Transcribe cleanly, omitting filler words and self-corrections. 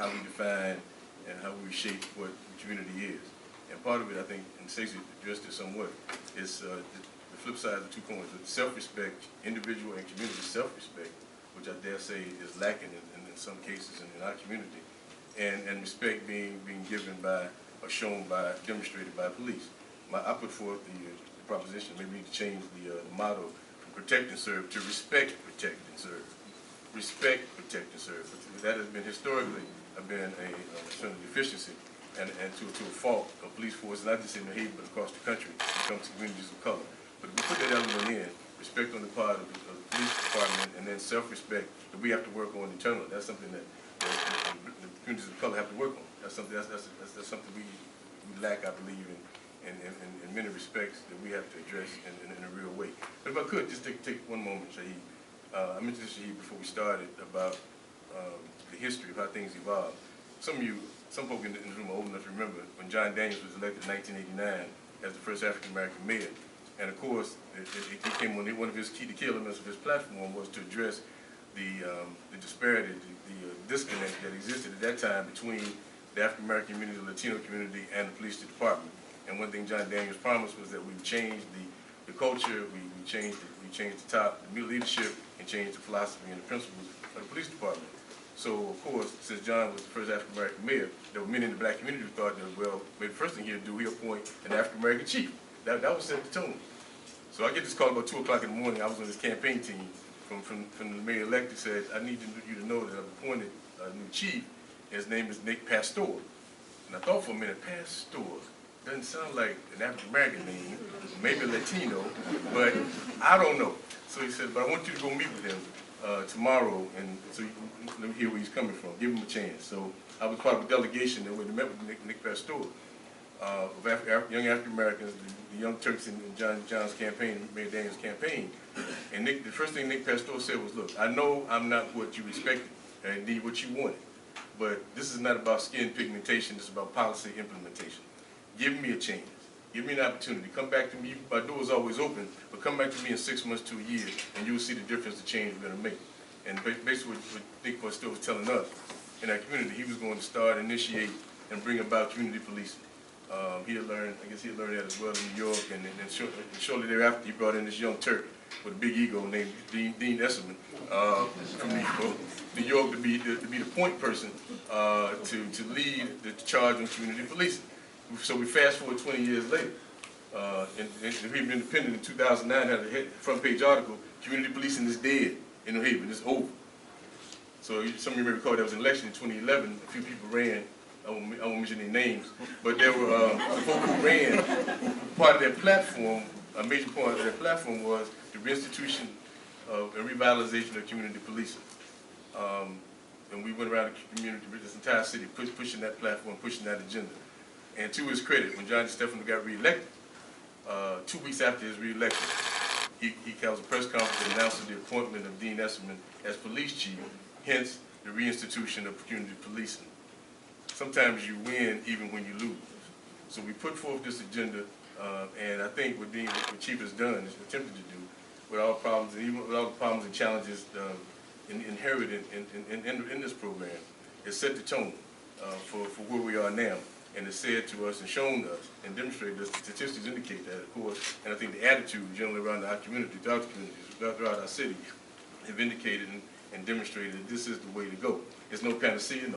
how we define and how we shape what the community is. And part of it, I think, and Stacey addressed it somewhat, is the flip side of the two coins. Self-respect, individual and community self-respect, which I dare say is lacking in some cases in our community, and respect being given by, or shown by, demonstrated by police. I put forth the proposition, maybe we need to change the motto from protect and serve to respect, protect, and serve. Respect, protect, and serve. That has been historically been a deficiency and to a fault of police force, not just in New Haven, but across the country when it comes to communities of color. But if we put that element in, respect on the part of the police department, and then self-respect that we have to work on internally. That's something that the communities of color have to work on. That's something we lack, I believe, in many respects that we have to address in a real way. But if I could just take one moment, Shaheed. I mentioned this, Shaheed, before we started about the history of how things evolved. Some folk in this room are old enough to remember when John Daniels was elected in 1989 as the first African-American mayor. And of course, it came on one of his key elements of his platform was to address the disparity, the disconnect that existed at that time between the African-American community, the Latino community, and the police department. And one thing John Daniels promised was that we would change the culture, we changed the top, the leadership, and changed the philosophy and the principles of the police department. So, of course, since John was the first African-American mayor, there were many in the black community who thought that, well, maybe the first thing he'd do, he'd appoint an African-American chief. That would set the tone. So I get this call about 2 o'clock in the morning. I was on this campaign team from the mayor-elect who said, I need you to know that I've appointed a new chief. His name is Nick Pastor. And I thought for a minute, Pastor doesn't sound like an African-American name, maybe Latino, but I don't know. So he said, but I want you to go meet with him tomorrow, and so you can hear where he's coming from. Give him a chance. So I was part of a delegation that went and met with Nick Pastor, of young African-Americans, the Young Turks in John's campaign, Mayor Daniels' campaign. And the first thing Nick Pastor said was, look, I know I'm not what you expected, and indeed what you wanted, but this is not about skin pigmentation, this is about policy implementation. Give me a chance. Give me an opportunity. Come back to me. My door is always open, but come back to me in 6 months to a year, and you'll see the difference, the change we're going to make. And basically what Nick Pastor was telling us, in our community, he was going to start, initiate, and bring about community policing. He had learned, I guess he had learned that as well in New York, and shortly thereafter he brought in this young Turk with a big ego named Dean Esserman from New York to be the point person to lead the charge on community policing. So we fast forward 20 years later, and the New Haven Independent in 2009 had a front page article, community policing is dead in New Haven, it's over. So some of you may recall there was an election in 2011, a few people ran. I won't mention any names, but there were the folk who ran, part of their platform, a major part of their platform was the reinstitution of and revitalization of community policing. And we went around the community, this entire city, pushing that platform, pushing that agenda. And to his credit, when John Stephan got reelected, 2 weeks after his reelection, he held a press conference and announced the appointment of Dean Esserman as police chief, hence the reinstitution of community policing. Sometimes you win even when you lose. So we put forth this agenda, and I think what Chief has done, is attempted to do, with all problems, and even with all the problems and challenges inherited in this program, is set the tone for where we are now, and has said to us and shown us and demonstrated us, the statistics indicate that, of course, and I think the attitude generally around our community, throughout the communities, throughout our city, have indicated and demonstrated that this is the way to go. There's no panacea.